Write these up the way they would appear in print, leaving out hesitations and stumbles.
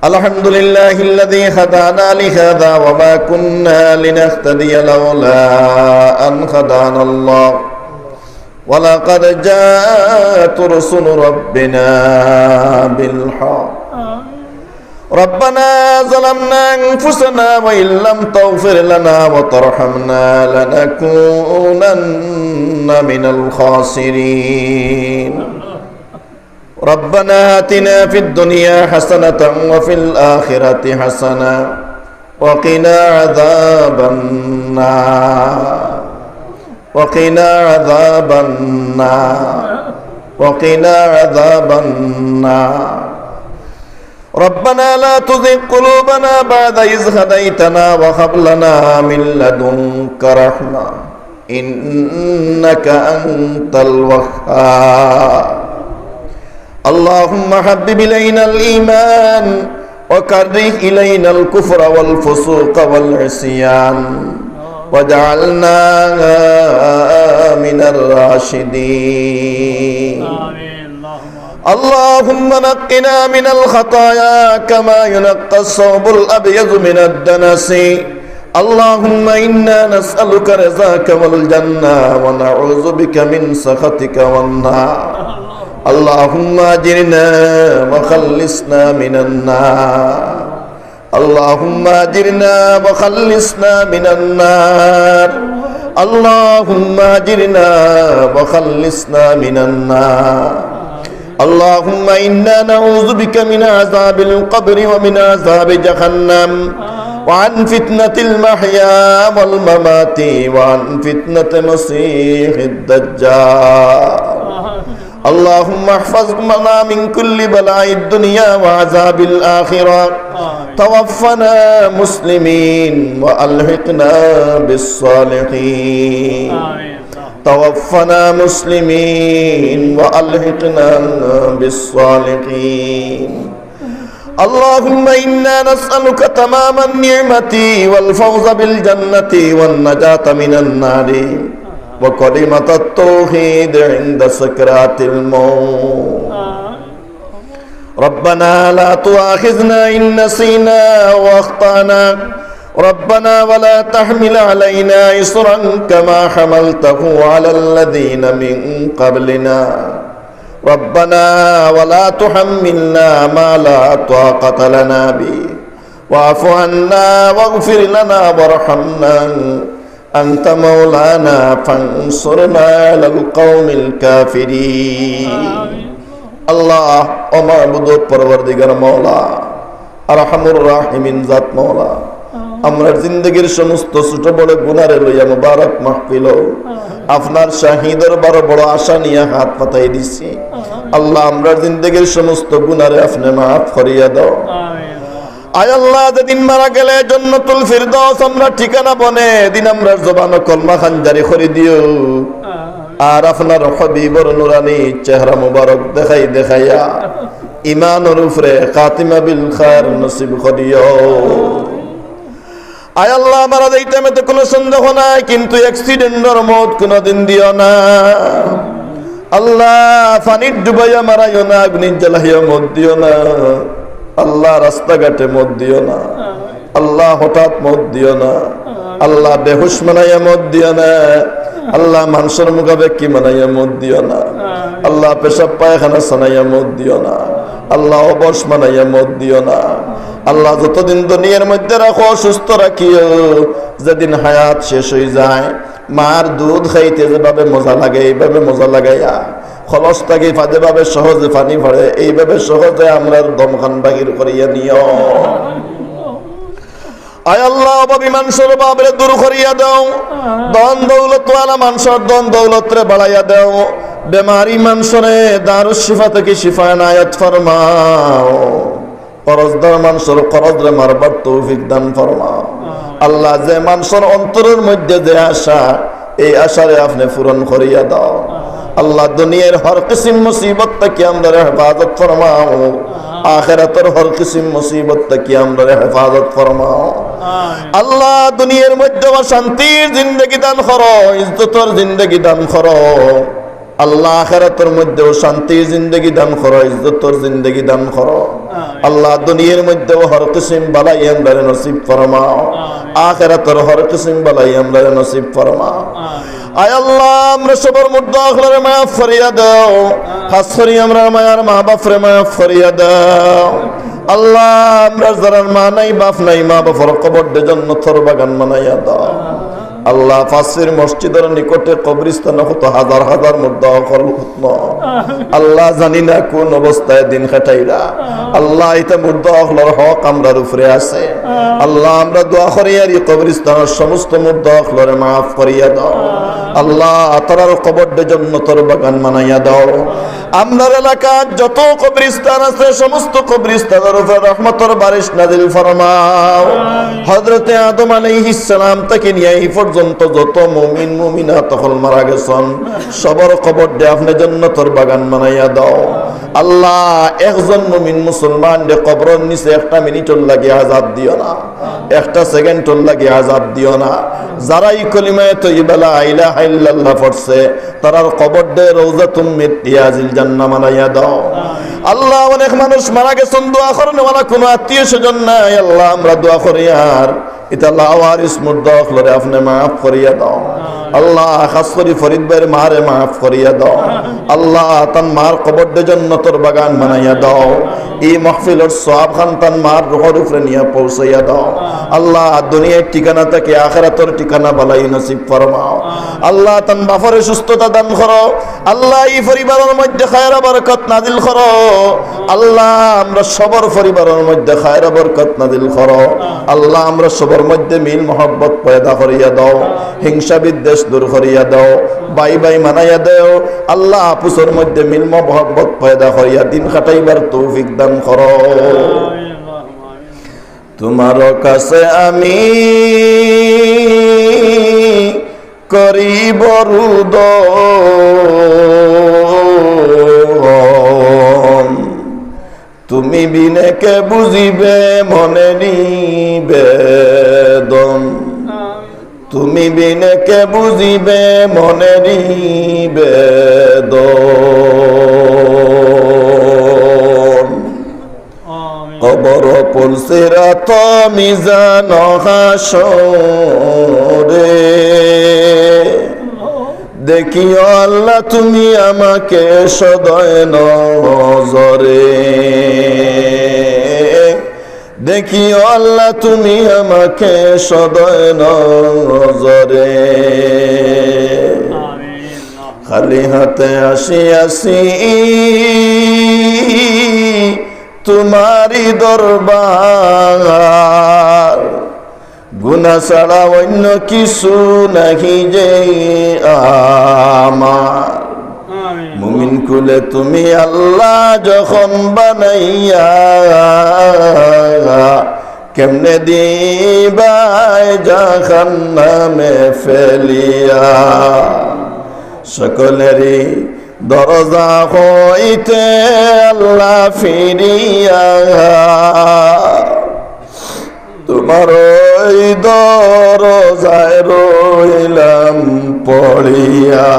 الحمد لله الذي هدانا لهذا وما كنا لنهتدي لولا أن هدانا الله ولقد جاءت رسل ربنا بالحق ربنا ظلمنا أنفسنا وإن لم تغفر لنا وترحمنا لنكونن من الخاسرين ربنا آتنا في الدنيا حسنة وفي الآخرة حسنة وقنا عذاب النار وقنا عذاب النار وقنا عذاب النار ربنا لا تزغ قلوبنا بعد إذ هديتنا وهب لنا من لدنك رحمة إنك أنت الوهاب اللهم حبب إلينا الإيمان وكره إلينا الكفر والفسوق والعصيان واجعلنا من الراشدين اللهم نقنا من الخطايا كما ينقى الثوب الأبيض من الدنس اللهم إنا نسألك رضاك والجنة ونعوذ بك من سخطك والنار اللهم أجرنا وخلصنا من النار اللهم أجرنا وخلصنا من النار اللهم أجرنا وخلصنا من النار اللهم إنا نعوذ بك من عذاب القبر ومن عذاب جهنم وعن فتنة المحيا والممات وعن فتنة مسيح الدجال اللهم احفظنا من كل بلاء الدنيا وعذاب الآخرة توفنا مسلمين وألحقنا بالصالحين توفنا مسلمين وألحقنا بالصالحين اللهم إنا نسألك تمام النعمة والفوز بالجنة والنجاة من النار وكلمة التوحيد عند سكرات الموت ربنا لا تؤاخذنا إن نسينا وأخطأنا ربنا ولا تحمل علينا إصرا كما حملته على الذين من قبلنا ربنا ولا تحملنا ما لا طاقة لنا به واعف عنا واغفر لنا وارحمنا أنت مولانا فانصرنا على القوم الكافرين الله ومعبود পরবর্তীগার মওলা আরহামুর রাহিমিন জাত মওলা আমরা জিন্দেগীর সমস্ত ছোট বড় গুনাহ লইয়া মুবারক মাহফিল আপনার শাহী দরবার বড় আশা নিয়ে হাত পাতাই দিছি আল্লাহ আমরা জিন্দেগীর সমস্ত গুনাহ আপনি মাফ করিয়া দাও আয় আল্লাহ যেদিন মারা গেলে জান্নাতুল ফিরদাউস আমরা ঠিকানা বনে দিন আমরা জবান কলমা খান জারি করে দিও আর আপনার হাবিবর নুরানি চেহারা মুবারক দেখাইয়া ঈমানের উপরে খাতিমা বিল খায়র নসিব করিও আয় আল্লাহ মারা যাইতে মতে কোনো সন্দেহ নাই কিন্তু অ্যাক্সিডেন্টের মত কোনদিন দিও না আল্লাহ পানির ডুবাইয়া মারাইও না আগুন জ্বালাইয়া মত দিও না আল্লাহ রাস্তাঘাটে মত দিও না আল্লাহ হঠাৎ মত দিও না আল্লাহ বেহুশ মানাইয়া মত দিও না আল্লাহ মানুষের মুখাপেক্ষি মানাইয়া মত দিও না আল্লাহ পেশাব পায়খানা সানাইয়া মত দিও না আল্লাহ অবশ মানাইয়া মত দিও না আল্লাহ যতদিন দুনিয়ার মধ্যে রাখো সুস্থ রাখিও যেদিন হায়াত শেষ হয়ে যায় মার দুধ খাইতে যেভাবে মজা লাগে এইভাবে মজা লাগাইয়া খলস থাকি ফাঁদে ভাবে সহজে পানি পড়ে এইভাবে সহজে আমরা দমখান বাগির করিয়া নিও আয় আল্লাহ অভাবী মানুষের অভাবে দূর করিয়া দাও ধন দৌলত ওয়ালা মানুষের ধন দৌলত রে বাড়াইয়া দাও বেমারি মানুষরে দারুস শিফা থেকে শিফা এনায়েত ফরমাও করজদার মানুষের করজ রে মারবার তৌফিক দান ফরমাও আল্লাহ যে মানুষের অন্তরের মধ্যে যে আশা এই আশারে আপনি পূরণ করিয়া দাও আল্লাহ দুনিয়ার হর কিসিম মুসিবত থেকে আমরা হেফাজত ফরমাও আখিরাতের হর কিসিম মুসিবত থেকে আমরা হেফাজত ফরমাও আল্লাহ দুনিয়ার মধ্যে শান্তির জিন্দেগি দান করো ইজ্জতের জিন্দেগি দান করো আল্লাহ আখিরাতের মধ্যেও শান্তি জিন্দেগি দান করো, ইজ্জতর জিন্দেগি দান করো। আল্লাহ দুনিয়ার মধ্যেও হর কিসিম বালাই আমরা নসিব ফরমাও, আখিরাতের হর কিসিম বালাই আমরা নসিব ফরমাও। আয় আল্লাহ আমরা সবার মধ্যে আখলারে মাফ করিয়া দাও, খাস করে আমরা মায়ার মা বাপরে মাফ করিয়া দাও। আল্লাহ আমরা যারা মা নাই বাপ নাই, মা বাপর কবর দে জান্নাতের বাগান বানাইয়া দাও। আল্লাহ ফাঁসির মসজিদের নিকটে কবরস্থান হতো হাজার হাজার মুর্দা আল্লাহ জানি না কোন অবস্থায় দিন কাটাইরা। আল্লাহ এটা মুর্দা হলর হক আমরার উপরে আছে। আল্লাহ আমরা দোয়া করি আর এই কবরস্থানের সমস্ত মুর্দা হলরে মাফ করিয়া দাও। আল্লাহ তারার কবর দে জান্নাতের বাগান বানাইয়া দাও। আমরার এলাকার যত কবরস্থান আছে সমস্ত কবরস্থানের উপরে রহমতের বারিশ নাজিল ফরমাও। হযরতে আদম আলাইহিস সালাম থেকে নিয়ে এই পর্যন্ত যত মুমিন মুমিনাত হল মারা গেছেন সবার কবর দে আপনি জান্নাতের বাগান বানাইয়া দাও। আল্লাহ একজন মুমিন মুসলমান দে কবরের নিচে একটা মিনিটর লাগে আযাব দিও না, একটা সেকেন্ডর লাগে আযাব দিও না। যারা এই কলিমায়ে তয়্যিবা লা ইলাহা ইল্লাল্লাহ পড়ছে তারার কবর দে রওজাতুম মিন রিয়াজিল জান্নাহ বানাইয়া দাও। আল্লাহ অনেক মানুষ মারা গেছেন, দোয়া করেন ওরা কোনো আত্মীয় স্বজন নাই। আল্লাহ আমরা দোয়া করি আর এটা লাওয়ারিস মুর্দা হলরে আপনি মাফ করিয়া দাও। আল্লাহ খাস করে ফরিদ ভাইয়ের মারে মাফ করিয়া দাও। আল্লাহ তান মার কবর দে জান্নাতের বাগান বানাইয়া দাও। এই মাহফিলের সওয়াব খান তান মার রুহের উপরে নিয়ে পৌঁছাইয়া দাও। আল্লাহ দুনিয়ার ঠিকানা থেকে আখিরাতের ঠিকানা বালাই নসিব ফরমাও। আল্লাহ তান বাফরে সুস্থতা দান করো। আল্লাহ এই পরিবারের মধ্যে খায়র বরকত নাজিল করো। আল্লাহ আমরা সবার পরিবারের মধ্যে খায়র বরকত নাজিল করো। আল্লাহ আমরা সবার মধ্যে মিল মোহাব্বত পয়দা করিয়া দাও, হিংসা বিদ্বেষ দূর করিয়া দাও, বাই বাই মানাইয়া দাও। আল্লাহ আপুসের মধ্যে মিল মোহাব্বত পয়দা করিয়া দিন কাটাইবার তৌফিক দান করো। তোমার কাছে আমি করিব রুদন, তুমি বিনে কে বুঝিবে মনে নিবেদন, তুমি বিনে কে বুঝিবে মনে নিবেদন। কবর পুলসিরাত মিজান হাসরে দেখিও আল্লাহ তুমি আমাকে সদয় নজরে, দেখিও আল্লাহ তুমি আমাকে সদয় নজরে। খালি হাতে আসি তোমারি দরবার, গুনাহ ছাড়া অন্য কিছু নাহি যে আমার। মুমিন কুলে তুমি আল্লাহ যখন বানাইয়া কেমনে দিবাই জাহান্নামে ফেলিয়া। সকলেরই দরজা হইতে আল্লাহ ফিরিয়া তোমার ওই দরজায় রইলাম পড়িয়া,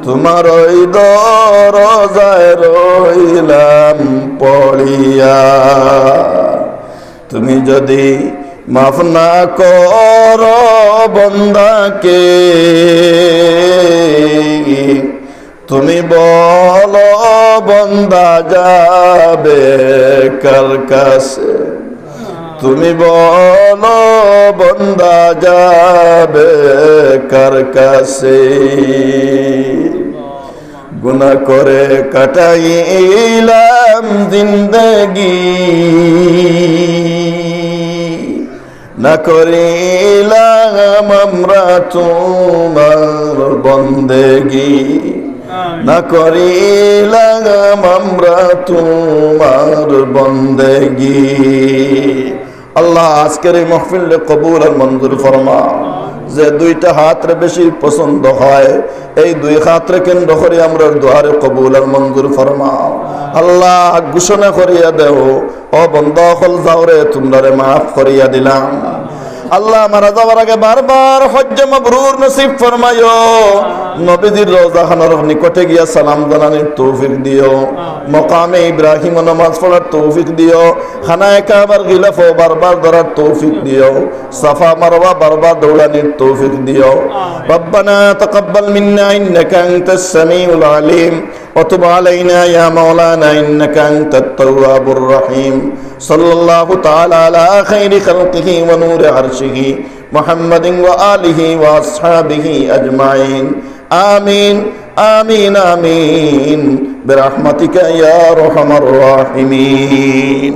তোমার ওই দরজায় রইলাম পড়িয়া। তুমি যদি মাফ না করো বন্দাকে, তুমি বলো বন্দা যাবে কার কাছে, তুমি বলো বন্দা যাবে কার কাছে। গুনাহ করে কাটাইলাম জিন্দগি, না করিলাম আমরা তোমার বন্দেগি, না করিলাম আমরা তোমার বন্দেগি। আল্লাহ আজকের এই মাহফিল কবুল আর মঞ্জুর ফরমাও। যে দুইটা হাতরে বেশি পছন্দ হয় এই দুই হাতরে কেন্দ্র করে আমরা দুয়ারে কবুল আর মঞ্জুর ফরমাও। আল্লাহ ঘোষণা করিয়া দেও ও বন্ধ হল যাওরে তোমরা মাফ করিয়া দিলাম। আল্লাহ মারা যাওয়ার আগে বারবার হজ্জ মাবরুর নসিব ফরমায়ো। নবীজির রওজাখানার নিকটে গিয়া সালাম জানানোর তৌফিক দিও। মকামে ইব্রাহিম নামাজ পড়ার তৌফিক দিও। খানায়ে কাবার গিলাফ বারবার ধরার তৌফিক দিও। সাফা মারওয়া বারবার দৌড়ানোর তৌফিক দিও। রব্বানা তাকাব্বাল মিন্না ইন্নাকা আনতাস সামিউল আলিম ওয়া তুব আলাইনা ইয়া মাওলানা ইন্নাকা আনতাত তাওয়াবুর রহিম। সাল্লাল্লাহু তাআলা আলা খাইরি খালকিহি ওয়া নূরি আরশিহি মুহাম্মাদিন ওয়া আলিহি ওয়া আসহাবিহি আজমাইন। আমিন আমিন আমিন বিরহমাতিকা ইয়া আরহামার রাহিমিন।